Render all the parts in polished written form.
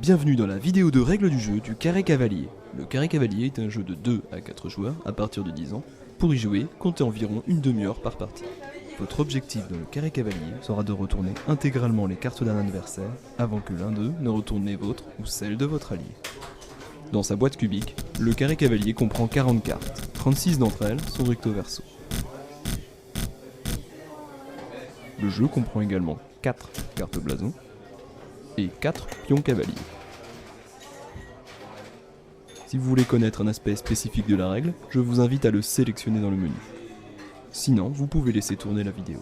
Bienvenue dans la vidéo de règles du jeu du carré cavalier. Le carré cavalier est un jeu de 2 à 4 joueurs à partir de 10 ans. Pour y jouer, comptez environ une demi-heure par partie. Votre objectif dans le carré cavalier sera de retourner intégralement les cartes d'un adversaire avant que l'un d'eux ne retourne les vôtres ou celles de votre allié. Dans sa boîte cubique, le carré cavalier comprend 40 cartes. 36 d'entre elles sont recto verso. Le jeu comprend également 4 cartes blason et 4 pions cavaliers. Si vous voulez connaître un aspect spécifique de la règle, je vous invite à le sélectionner dans le menu. Sinon, vous pouvez laisser tourner la vidéo.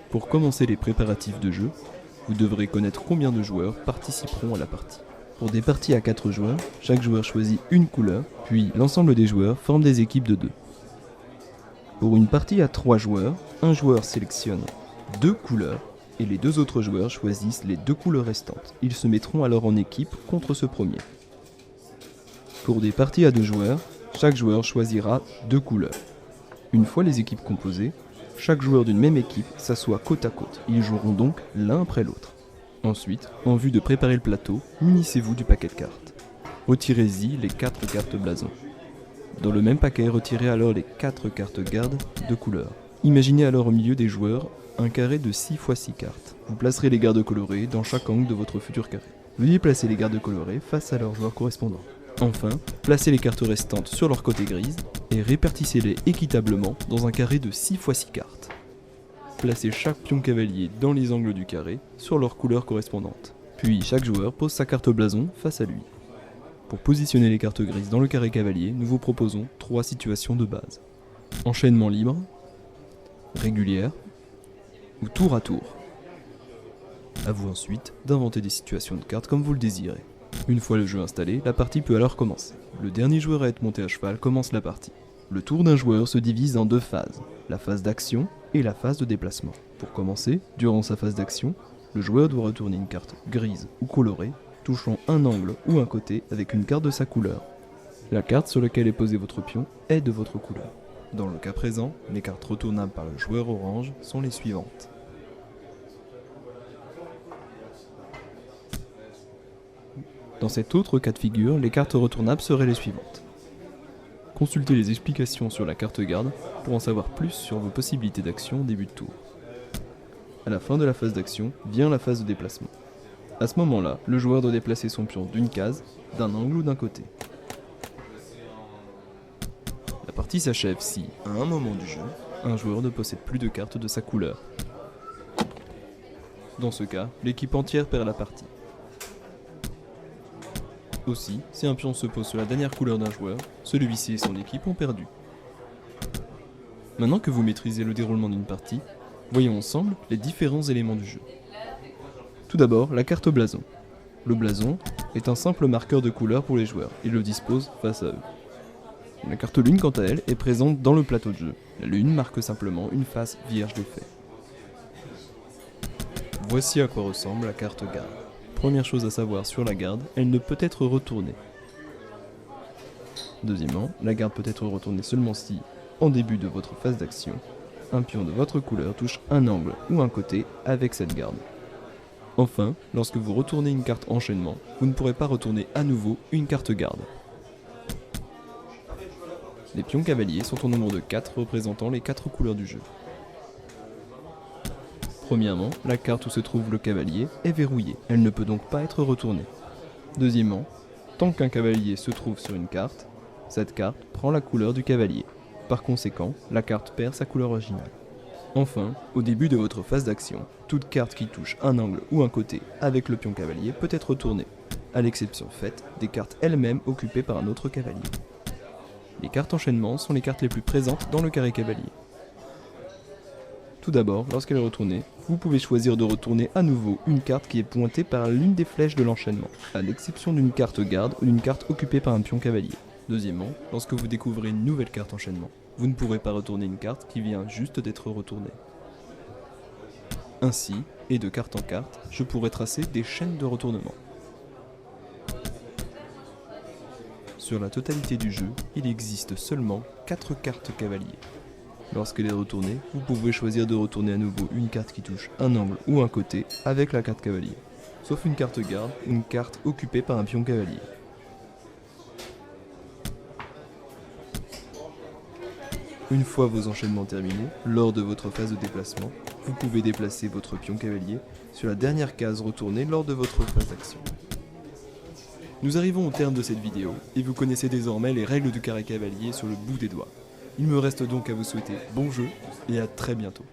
Pour commencer les préparatifs de jeu, vous devrez connaître combien de joueurs participeront à la partie. Pour des parties à 4 joueurs, chaque joueur choisit une couleur, puis l'ensemble des joueurs forment des équipes de 2. Pour une partie à 3 joueurs, un joueur sélectionne 2 couleurs et les 2 autres joueurs choisissent les 2 couleurs restantes. Ils se mettront alors en équipe contre ce premier. Pour des parties à 2 joueurs, chaque joueur choisira 2 couleurs. Une fois les équipes composées, chaque joueur d'une même équipe s'assoit côte à côte. Ils joueront donc l'un après l'autre. Ensuite, en vue de préparer le plateau, munissez-vous du paquet de cartes. Retirez-y les 4 cartes blason. Dans le même paquet, retirez alors les 4 cartes garde de couleur. Imaginez alors au milieu des joueurs un carré de 6 x 6 cartes. Vous placerez les gardes colorés dans chaque angle de votre futur carré. Veuillez placer les gardes colorés face à leurs joueurs correspondants. Enfin, placez les cartes restantes sur leur côté grise et répartissez-les équitablement dans un carré de 6 x 6 cartes. Placez chaque pion cavalier dans les angles du carré sur leur couleur correspondante. Puis chaque joueur pose sa carte blason face à lui. Pour positionner les cartes grises dans le carré cavalier, nous vous proposons 3 situations de base. Enchaînement libre, régulière ou tour à tour. À vous ensuite d'inventer des situations de cartes comme vous le désirez. Une fois le jeu installé, la partie peut alors commencer. Le dernier joueur à être monté à cheval commence la partie. Le tour d'un joueur se divise en 2 phases, la phase d'action et la phase de déplacement. Pour commencer, durant sa phase d'action, le joueur doit retourner une carte grise ou colorée, touchant un angle ou un côté avec une carte de sa couleur. La carte sur laquelle est posé votre pion est de votre couleur. Dans le cas présent, les cartes retournables par le joueur orange sont les suivantes. Dans cet autre cas de figure, les cartes retournables seraient les suivantes. Consultez les explications sur la carte garde pour en savoir plus sur vos possibilités d'action au début de tour. À la fin de la phase d'action, vient la phase de déplacement. À ce moment-là, le joueur doit déplacer son pion d'une case, d'un angle ou d'un côté. La partie s'achève si, à un moment du jeu, un joueur ne possède plus de cartes de sa couleur. Dans ce cas, l'équipe entière perd la partie. Aussi, si un pion se pose sur la dernière couleur d'un joueur, celui-ci et son équipe ont perdu. Maintenant que vous maîtrisez le déroulement d'une partie, voyons ensemble les différents éléments du jeu. Tout d'abord, la carte blason. Le blason est un simple marqueur de couleur pour les joueurs, ils le disposent face à eux. La carte lune, quant à elle, est présente dans le plateau de jeu. La lune marque simplement une face vierge d'effet. Voici à quoi ressemble la carte garde. Première chose à savoir sur la garde, elle ne peut être retournée. Deuxièmement, la garde peut être retournée seulement si, en début de votre phase d'action, un pion de votre couleur touche un angle ou un côté avec cette garde. Enfin, lorsque vous retournez une carte enchaînement, vous ne pourrez pas retourner à nouveau une carte garde. Les pions cavaliers sont au nombre de 4 représentant les 4 couleurs du jeu. Premièrement, la carte où se trouve le cavalier est verrouillée, elle ne peut donc pas être retournée. Deuxièmement, tant qu'un cavalier se trouve sur une carte, cette carte prend la couleur du cavalier. Par conséquent, la carte perd sa couleur originale. Enfin, au début de votre phase d'action, toute carte qui touche un angle ou un côté avec le pion cavalier peut être retournée, à l'exception faite des cartes elles-mêmes occupées par un autre cavalier. Les cartes enchaînement sont les cartes les plus présentes dans le carré cavalier. Tout d'abord, lorsqu'elle est retournée, vous pouvez choisir de retourner à nouveau une carte qui est pointée par l'une des flèches de l'enchaînement, à l'exception d'une carte garde ou d'une carte occupée par un pion cavalier. Deuxièmement, lorsque vous découvrez une nouvelle carte enchaînement, vous ne pourrez pas retourner une carte qui vient juste d'être retournée. Ainsi, et de carte en carte, je pourrais tracer des chaînes de retournement. Sur la totalité du jeu, il existe seulement 4 cartes cavaliers. Lorsqu'elle est retournée, vous pouvez choisir de retourner à nouveau une carte qui touche un angle ou un côté avec la carte cavalier. sauf une carte garde, une carte occupée par un pion cavalier. Une fois vos enchaînements terminés, lors de votre phase de déplacement, vous pouvez déplacer votre pion cavalier sur la dernière case retournée lors de votre phase d'action. Nous arrivons au terme de cette vidéo, et vous connaissez désormais les règles du carré cavalier sur le bout des doigts. Il me reste donc à vous souhaiter bon jeu, et à très bientôt.